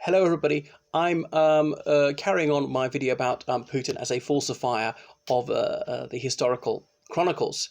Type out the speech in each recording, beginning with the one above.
Hello everybody, I'm carrying on my video about Putin as a falsifier of the historical chronicles,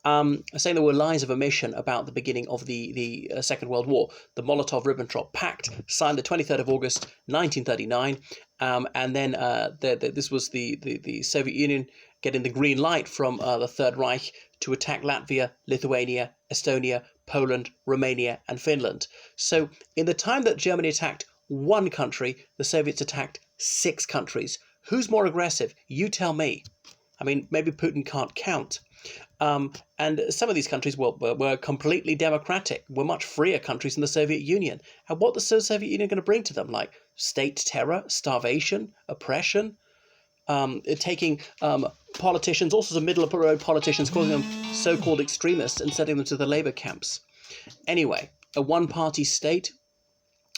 saying there were lies of omission about the beginning of the Second World War. The Molotov-Ribbentrop Pact, signed the 23rd of August 1939, and then this was the Soviet Union getting the green light from the Third Reich to attack Latvia, Lithuania, Estonia, Poland, Romania, and Finland. So in the time that Germany attacked one country, the Soviets attacked 6 countries. Who's more aggressive? You tell me. I mean, maybe Putin can't count. And some of these countries were completely democratic, were much freer countries than the Soviet Union. And what was the Soviet Union going to bring to them? Like state terror, starvation, oppression, taking politicians, all sorts of middle-of-the-road politicians, calling them so-called extremists and sending them to the labor camps. Anyway, a one-party state.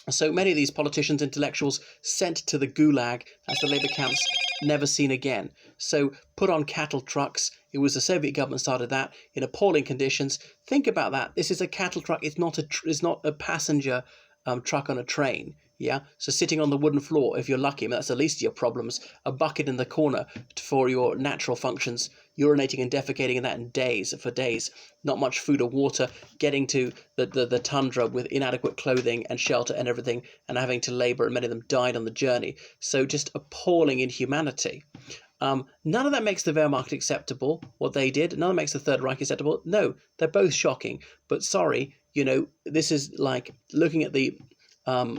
So many of these politicians, intellectuals, sent to the Gulag, as the labor camps, never seen again. So put on cattle trucks. It was the Soviet government started that in appalling conditions. Think about that. This is a cattle truck. It's not a passenger truck on a train. Yeah. So sitting on the wooden floor, if you're lucky, I mean, that's the least of your problems. A bucket in the corner for your natural functions, urinating and defecating in that for days. Not much food or water, getting to the tundra with inadequate clothing and shelter and everything, and having to labor, and many of them died on the journey. So just appalling inhumanity. None of that makes the Wehrmacht acceptable, what they did. None of that makes the Third Reich acceptable. No, they're both shocking. But sorry, this is like looking at the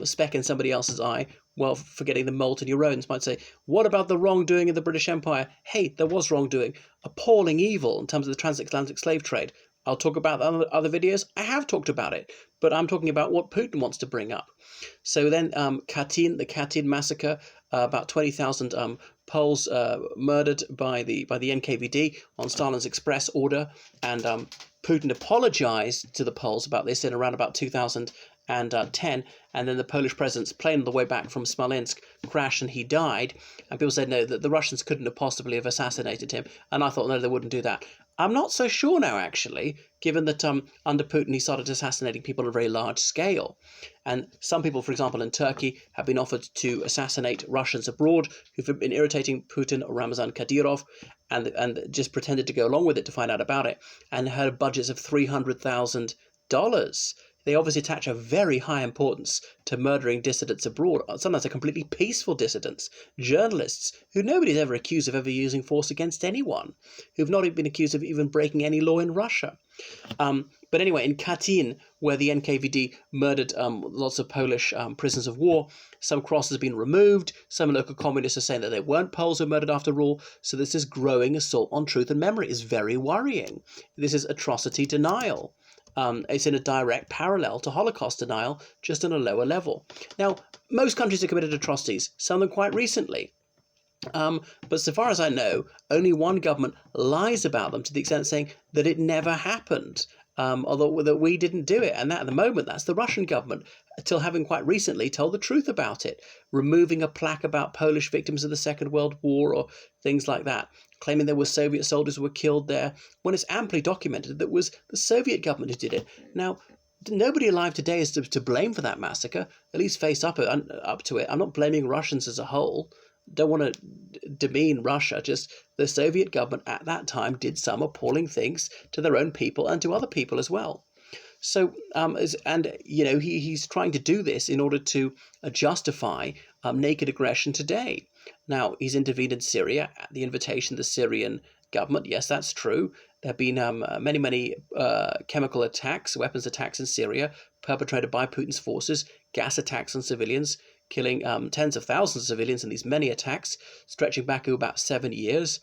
speck in somebody else's eye while forgetting the mote in your own. Might say, what about the wrongdoing in the British Empire? Hey, there was wrongdoing. Appalling evil in terms of the transatlantic slave trade. I'll talk about that in other videos. I have talked about it, but I'm talking about what Putin wants to bring up. So then the Katyn Massacre, about 20,000 Poles murdered by the NKVD on Stalin's express order, and Putin apologized to the Poles about this in around about 2010, and then the Polish president's plane on the way back from Smolensk crashed and he died, and people said no, that the Russians couldn't have possibly have assassinated him, and I thought no, they wouldn't do that. I'm not so sure now, actually, given that under Putin he started assassinating people on a very large scale. And some people, for example, in Turkey, have been offered to assassinate Russians abroad who've been irritating Putin or Ramzan Kadyrov, and just pretended to go along with it to find out about it, and had budgets of $300,000. They obviously attach a very high importance to murdering dissidents abroad, sometimes a completely peaceful dissidents, journalists who nobody's ever accused of ever using force against anyone, who've not even been accused of even breaking any law in Russia. But anyway, in Katyn, where the NKVD murdered lots of Polish prisoners of war, some crosses have been removed. Some local communists are saying that they weren't Poles who were murdered after all. So this is growing assault on truth and memory. It's very worrying. This is atrocity denial. It's in a direct parallel to Holocaust denial, just on a lower level. Now, most countries have committed atrocities, some of them quite recently. But so far as I know, only one government lies about them to the extent of saying that it never happened, although that we didn't do it. And that, at the moment, that's the Russian government, until having quite recently told the truth about it, removing a plaque about Polish victims of the Second World War or things like that, claiming there were Soviet soldiers who were killed there, when it's amply documented that it was the Soviet government who did it. Now, nobody alive today is to blame for that massacre, at least face up to it. I'm not blaming Russians as a whole. Don't want to demean Russia, just the Soviet government at that time did some appalling things to their own people and to other people as well. So, he's trying to do this in order to justify naked aggression today. Now, he's intervened in Syria at the invitation of the Syrian government. Yes, that's true. There have been many chemical attacks, weapons attacks in Syria perpetrated by Putin's forces, gas attacks on civilians, killing tens of thousands of civilians in these many attacks, stretching back over about 7 years.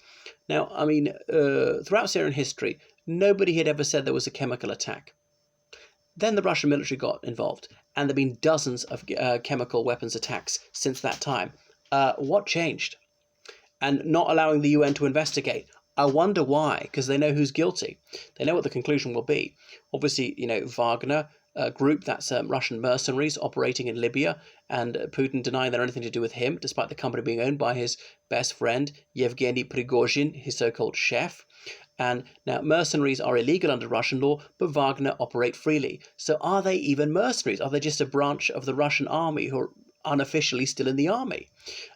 Now, I mean, throughout Syrian history, nobody had ever said there was a chemical attack. Then the Russian military got involved, and there have been dozens of chemical weapons attacks since that time. What changed? And not allowing the UN to investigate. I wonder why, because they know who's guilty. They know what the conclusion will be. Obviously, Wagner group, that's Russian mercenaries operating in Libya, and Putin denying they had anything to do with him, despite the company being owned by his best friend, Yevgeny Prigozhin, his so-called chef. And now mercenaries are illegal under Russian law, but Wagner operate freely. So are they even mercenaries? Are they just a branch of the Russian army who are unofficially still in the army,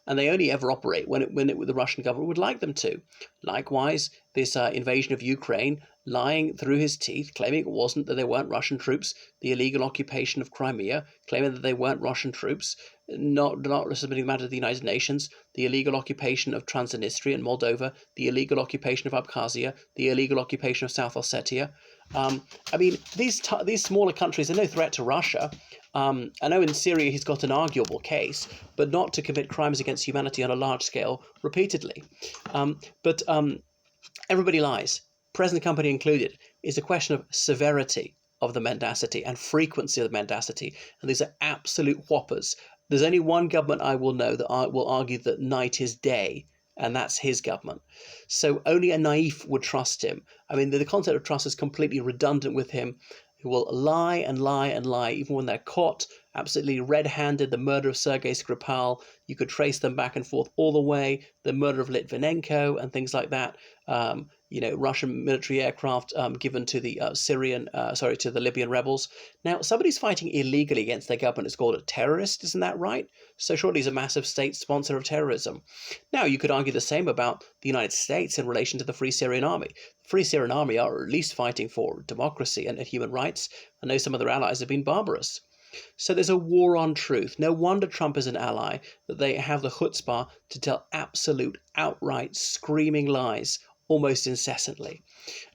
and they only ever operate when the Russian government would like them to. Likewise, this invasion of Ukraine, lying through his teeth, claiming it wasn't, that they weren't Russian troops, the illegal occupation of Crimea, claiming that they weren't Russian troops, not submitting the matter to the United Nations, the illegal occupation of Transnistria and Moldova, the illegal occupation of Abkhazia, the illegal occupation of South Ossetia. I mean, these smaller countries are no threat to Russia. I know in Syria he's got an arguable case, but not to commit crimes against humanity on a large scale repeatedly. But everybody lies, present company included. It's a question of severity of the mendacity and frequency of the mendacity, and these are absolute whoppers. There's only one government I will know that will argue that night is day, and that's his government. So only a naif would trust him. I mean, the concept of trust is completely redundant with him, who will lie and lie and lie, even when they're caught absolutely red-handed. The murder of Sergei Skripal, you could trace them back and forth all the way. The murder of Litvinenko and things like that. Russian military aircraft given to the to the Libyan rebels. Now, somebody's fighting illegally against their government is called a terrorist, isn't that right? So surely he's a massive state sponsor of terrorism. Now, you could argue the same about the United States in relation to the Free Syrian Army. The Free Syrian Army are at least fighting for democracy and human rights. I know some of their allies have been barbarous. So there's a war on truth. No wonder Trump is an ally, that they have the chutzpah to tell absolute, outright, screaming lies almost incessantly,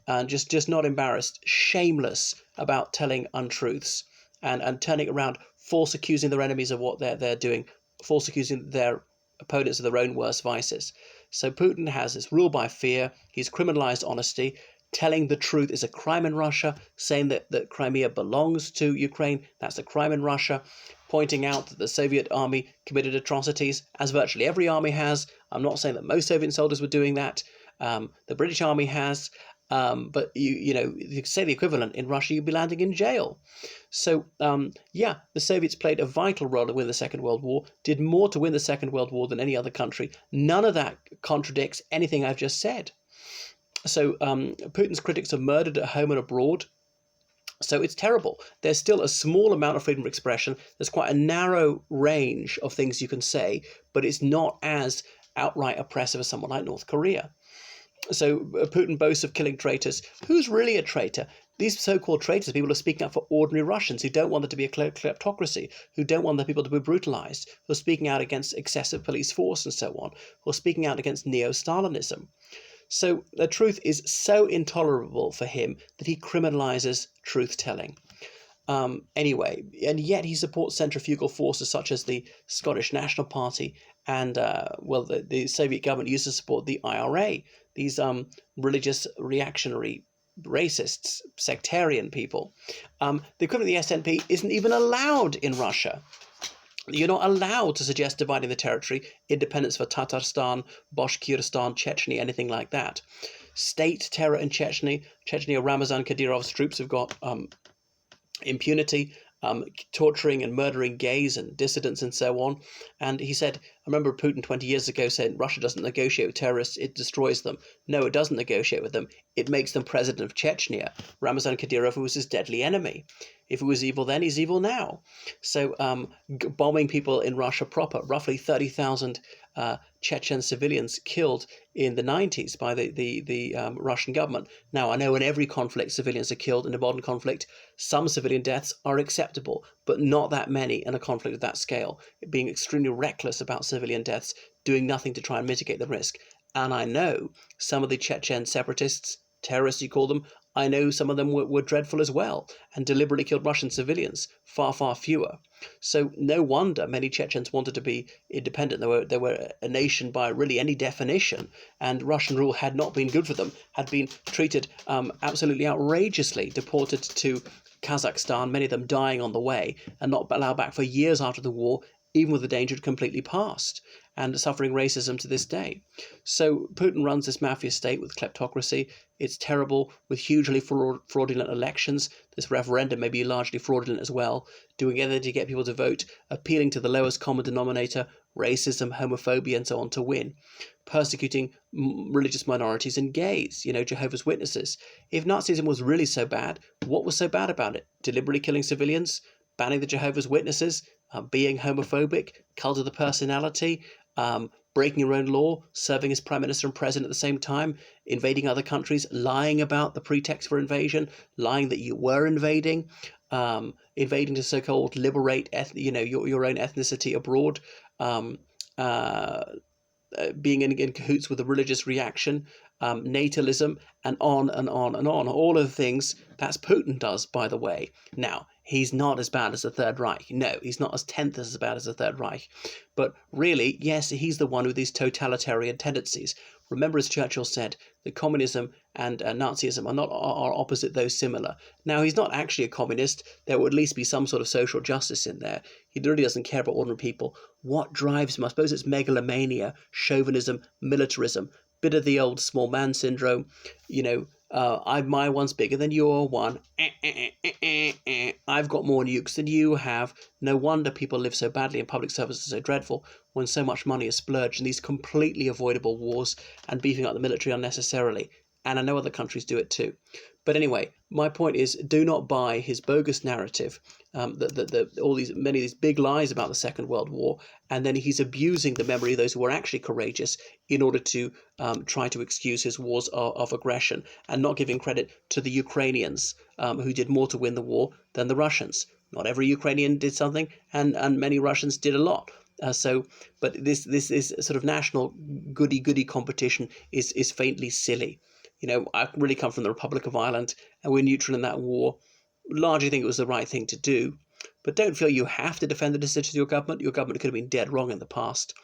and just not embarrassed, shameless about telling untruths and turning around, false accusing their enemies of what they're doing, false accusing their opponents of their own worst vices. So Putin has this rule by fear. He's criminalized honesty. Telling the truth is a crime in Russia. Saying that Crimea belongs to Ukraine, that's a crime in Russia. Pointing out that the Soviet army committed atrocities, as virtually every army has. I'm not saying that most Soviet soldiers were doing that. The British army has, but you say the equivalent in Russia, you'd be landing in jail. So the Soviets played a vital role to win the Second World War, did more to win the Second World War than any other country. None of that contradicts anything I've just said. So Putin's critics are murdered at home and abroad. So it's terrible. There's still a small amount of freedom of expression. There's quite a narrow range of things you can say, but it's not as outright oppressive as someone like North Korea. So Putin boasts of killing traitors. Who's really a traitor? These so-called traitors, people are speaking up for ordinary Russians who don't want there to be a kleptocracy, who don't want the people to be brutalized, who are speaking out against excessive police force and so on, who are speaking out against neo-Stalinism. So the truth is so intolerable for him that he criminalizes truth-telling. Anyway, and yet he supports centrifugal forces such as the Scottish National Party and, the Soviet government used to support the IRA, these religious, reactionary, racists, sectarian people. The equivalent of the SNP isn't even allowed in Russia. You're not allowed to suggest dividing the territory, independence for Tatarstan, Bashkortostan, Chechnya, anything like that. State terror in Chechnya, Ramazan Kadyrov's troops have got impunity, torturing and murdering gays and dissidents and so on. And he said, I remember Putin 20 years ago saying Russia doesn't negotiate with terrorists, it destroys them. No, it doesn't negotiate with them. It makes them president of Chechnya. Ramazan Kadyrov was his deadly enemy. If he was evil then, he's evil now. So bombing people in Russia proper, roughly 30,000 Chechen civilians killed in the 90s by the Russian government. Now, I know in every conflict civilians are killed. In a modern conflict, some civilian deaths are acceptable, but not that many in a conflict of that scale. Being extremely reckless about civilian deaths, doing nothing to try and mitigate the risk. And I know some of the Chechen separatists, terrorists you call them, I know some of them were dreadful as well and deliberately killed Russian civilians, far, far fewer. So no wonder many Chechens wanted to be independent. They were a nation by really any definition, and Russian rule had not been good for them, had been treated absolutely outrageously, deported to Kazakhstan, many of them dying on the way, and not allowed back for years after the war, even with the danger had completely passed, and suffering racism to this day. So Putin runs this mafia state with kleptocracy. It's terrible, with hugely fraudulent elections. This referendum may be largely fraudulent as well, doing everything to get people to vote, appealing to the lowest common denominator, racism, homophobia, and so on to win, persecuting religious minorities and gays, Jehovah's Witnesses. If Nazism was really so bad, what was so bad about it? Deliberately killing civilians? banning the Jehovah's Witnesses, being homophobic, cult of the personality, breaking your own law, serving as prime minister and president at the same time, invading other countries, lying about the pretext for invasion, lying that you were invading, invading to so-called liberate, your own ethnicity abroad, being in cahoots with a religious reaction, natalism, and on and on and on. All of the things that's Putin does, by the way. Now, he's not as bad as the Third Reich. No, he's not as tenth as bad as the Third Reich. But really, yes, he's the one with these totalitarian tendencies. Remember, as Churchill said, that communism and Nazism are opposite, though similar. Now, he's not actually a communist. There will at least be some sort of social justice in there. He really doesn't care about ordinary people. What drives him? I suppose it's megalomania, chauvinism, militarism, bit of the old small man syndrome. My one's bigger than your one. I've got more nukes than you have. No wonder people live so badly and public services are so dreadful when so much money is splurged in these completely avoidable wars and beefing up the military unnecessarily. And I know other countries do it too. But anyway, my point is, do not buy his bogus narrative, many of these big lies about the Second World War, and then he's abusing the memory of those who were actually courageous in order to try to excuse his wars of aggression, and not giving credit to the Ukrainians who did more to win the war than the Russians. Not every Ukrainian did something, and many Russians did a lot. But this sort of national goody-goody competition is faintly silly. I really come from the Republic of Ireland, and we're neutral in that war. Largely think it was the right thing to do. But don't feel you have to defend the decision of your government. Your government could have been dead wrong in the past.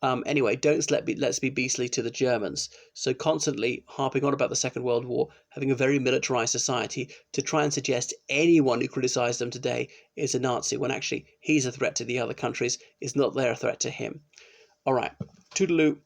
Anyway, let's be beastly to the Germans. So constantly harping on about the Second World War, having a very militarized society, to try and suggest anyone who criticized them today is a Nazi, when actually he's a threat to the other countries. It's not their threat to him. All right, toodaloo.